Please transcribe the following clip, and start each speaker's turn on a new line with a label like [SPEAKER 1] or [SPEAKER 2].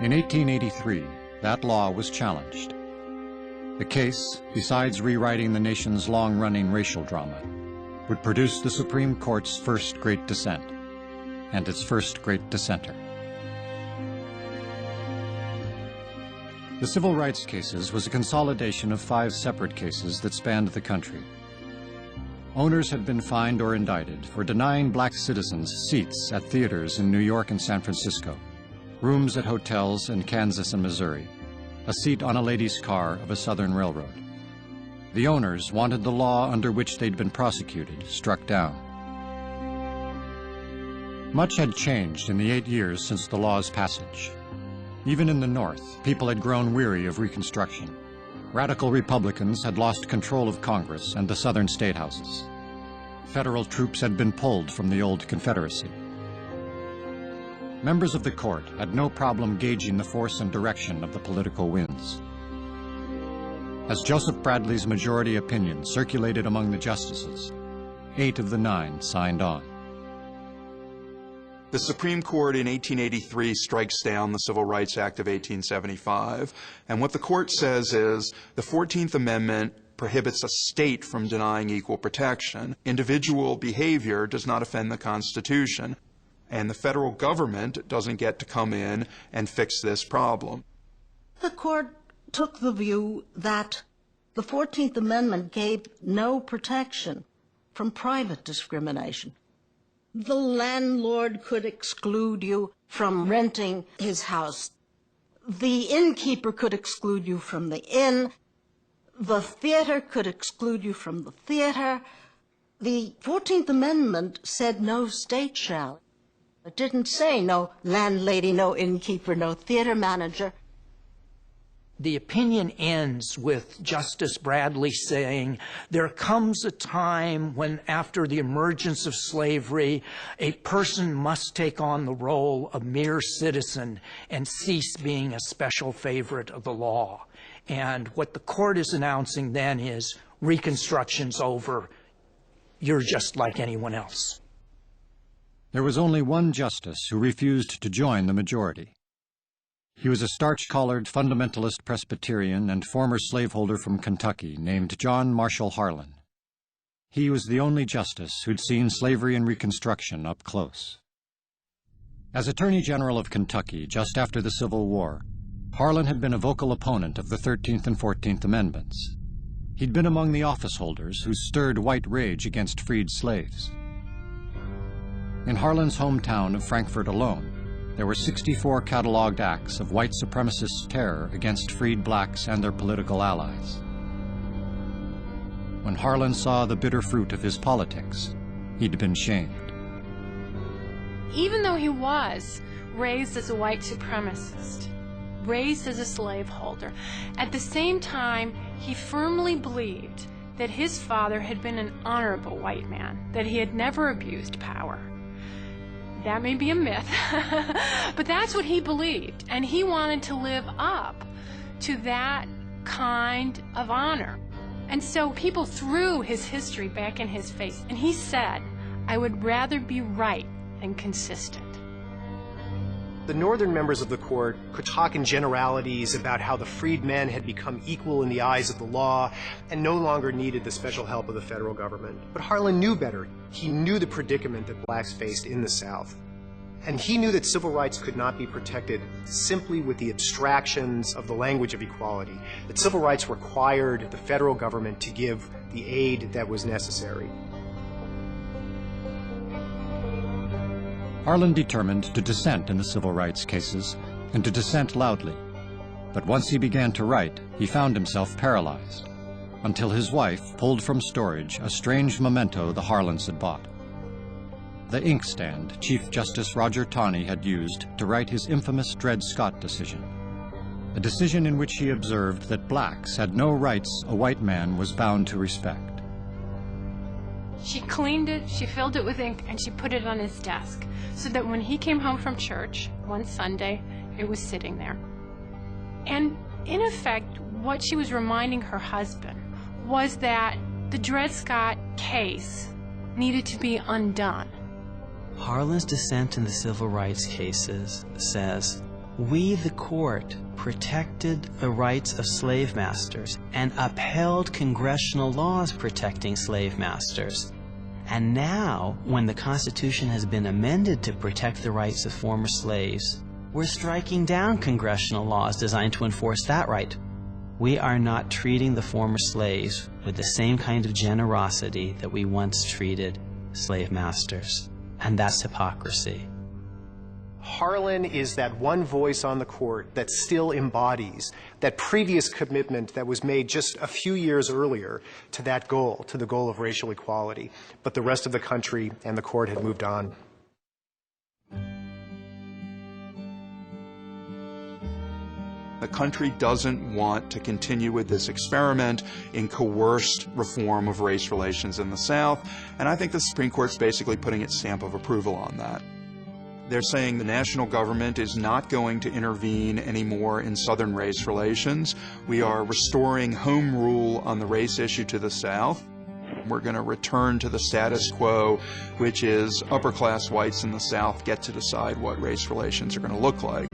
[SPEAKER 1] In 1883, that law was challenged. The case, besides rewriting the nation's long-running racial drama, would produce the Supreme Court's first great dissent, and its first great dissenter. The civil rights cases was a consolidation of 5 separate cases that spanned the country. Owners had been fined or indicted for denying black citizens seats at theaters in New York and San Francisco, rooms at hotels in Kansas and Missouri, a seat on a ladies' car of a Southern railroad. The owners wanted the law under which they'd been prosecuted struck down. Much had changed in the 8 years since the law's passage. Even in the North, people had grown weary of Reconstruction. Radical Republicans had lost control of Congress and the Southern state houses. Federal troops had been pulled from the old Confederacy. Members of the court had no problem gauging the force and direction of the political winds. As Joseph Bradley's majority opinion circulated among the justices, 8 of the 9 signed on.
[SPEAKER 2] The Supreme Court in 1883 strikes down the Civil Rights Act of 1875, and what the court says is the 14th Amendment prohibits a state from denying equal protection. Individual behavior does not offend the Constitution, and the federal government doesn't get to come in and fix this problem.
[SPEAKER 3] The court took the view that the 14th Amendment gave no protection from private discrimination. The landlord could exclude you from renting his house. The innkeeper could exclude you from the inn. The theater could exclude you from the theater. The 14th Amendment said no state shall. It didn't say no landlady, no innkeeper, no theater manager.
[SPEAKER 4] The opinion ends with Justice Bradley saying, there comes a time when, after the emergence of slavery, a person must take on the role of mere citizen and cease being a special favorite of the law. And what the court is announcing then is, Reconstruction's over. You're just like anyone else.
[SPEAKER 1] There was only one justice who refused to join the majority. He was a starch-collared fundamentalist Presbyterian and former slaveholder from Kentucky named John Marshall Harlan. He was the only justice who'd seen slavery and Reconstruction up close. As Attorney General of Kentucky just after the Civil War, Harlan had been a vocal opponent of the 13th and 14th Amendments. He'd been among the office holders who stirred white rage against freed slaves. In Harlan's hometown of Frankfort alone, there were 64 cataloged acts of white supremacist terror against freed blacks and their political allies. When Harlan saw the bitter fruit of his politics, he'd been shamed.
[SPEAKER 5] Even though he was raised as a white supremacist, raised as a slaveholder, at the same time, he firmly believed that his father had been an honorable white man, that he had never abused power. That may be a myth, but that's what he believed, and he wanted to live up to that kind of honor. And so people threw his history back in his face, and he said, I would rather be right than consistent.
[SPEAKER 6] The northern members of the court could talk in generalities about how the freedmen had become equal in the eyes of the law and no longer needed the special help of the federal government. But Harlan knew better. He knew the predicament that blacks faced in the South. And he knew that civil rights could not be protected simply with the abstractions of the language of equality, that civil rights required the federal government to give the aid that was necessary.
[SPEAKER 1] Harlan determined to dissent in the civil rights cases, and to dissent loudly. But once he began to write, he found himself paralyzed, until his wife pulled from storage a strange memento the Harlans had bought. The inkstand Chief Justice Roger Taney had used to write his infamous Dred Scott decision, a decision in which he observed that blacks had no rights a white man was bound to respect.
[SPEAKER 5] She cleaned it, she filled it with ink, and she put it on his desk, so that when he came home from church one Sunday, it was sitting there. And in effect, what she was reminding her husband was that the Dred Scott case needed to be undone.
[SPEAKER 7] Harlan's dissent in the civil rights cases says, We, the court, protected the rights of slave masters and upheld congressional laws protecting slave masters. And now, when the Constitution has been amended to protect the rights of former slaves, we're striking down congressional laws designed to enforce that right. We are not treating the former slaves with the same kind of generosity that we once treated slave masters. And that's hypocrisy.
[SPEAKER 6] Harlan is that one voice on the court that still embodies that previous commitment that was made just a few years earlier to that goal, to the goal of racial equality. But the rest of the country and the court had moved on.
[SPEAKER 2] The country doesn't want to continue with this experiment in coerced reform of race relations in the South, and I think the Supreme Court's basically putting its stamp of approval on that. They're saying the national government is not going to intervene anymore in Southern race relations. We are restoring home rule on the race issue to the South. We're going to return to the status quo, which is upper-class whites in the South get to decide what race relations are going to look like.